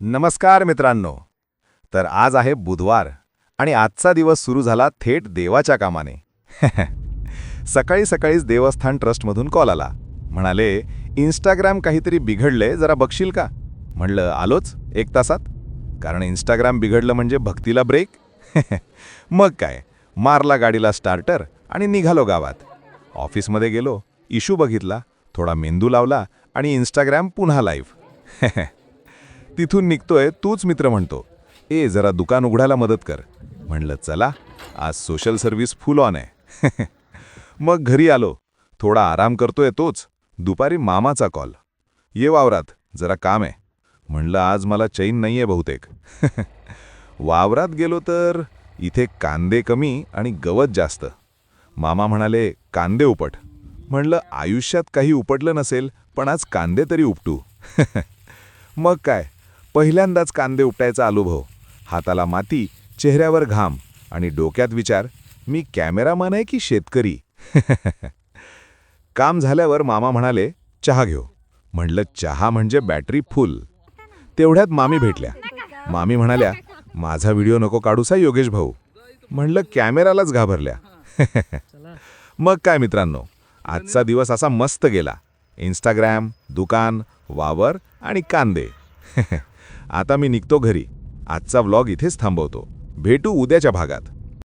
नमस्कार मित्रांनो. तर आज आहे बुधवार आणि आजचा दिवस सुरू झाला थेट देवाच्या कामाने. सकाळी सकाळीच देवस्थान ट्रस्टमधून कॉल आला. म्हणाले, इंस्टाग्राम काहीतरी बिघडले, जरा बघशील का? म्हणलं आलोच 1 तासात. कारण इंस्टाग्राम बिघडलं म्हणजे भक्तीला ब्रेक. मग काय, मारला गाडीला स्टार्टर आणि निघालो गावात. ऑफिसमध्ये गेलो, इशू बघितला, थोडा मेंदू लावला आणि इंस्टाग्राम पुन्हा लाईव्ह. तिथून निघतोय, तूच मित्र म्हणतो, जरा दुकान उघडायला मदत कर. म्हणलं चला, आज सोशल सर्व्हिस फुल ऑन आहे. मग घरी आलो, थोडा आराम करतोय, तोच दुपारी मामाचा कॉल. ये वावरात, जरा काम आहे. म्हणलं आज मला चैन नाहीये बहुतेक. वावरात गेलो तर इथे कांदे कमी आणि गवत जास्त. मामा म्हणाले, कांदे उपट. म्हणलं आयुष्यात काही उपटलं नसेल, पण आज कांदे तरी उपटू. मग काय, पहिल्यांदाच कांदे उपटायचा अनुभव. हाताला माती, चेहऱ्यावर घाम आणि डोक्यात विचार, मी कॅमेरामन आहे की शेतकरी? काम झाल्यावर मामा म्हणाले, चहा घेऊ. म्हणलं चहा म्हणजे बॅटरी फुल. तेवढ्यात मामी भेटल्या. मामी म्हणाल्या, माझा व्हिडिओ नको काढूसा योगेश भाऊ. म्हणलं कॅमेरालाच घाबरल्या. मग काय मित्रांनो, आजचा दिवस असा मस्त गेला. इंस्टाग्राम, दुकान, वावर आणि कांदे. आता मी निघतो घरी. आजचा व्लॉग इथेच थांबवतो. भेटू उद्याच्या भागात.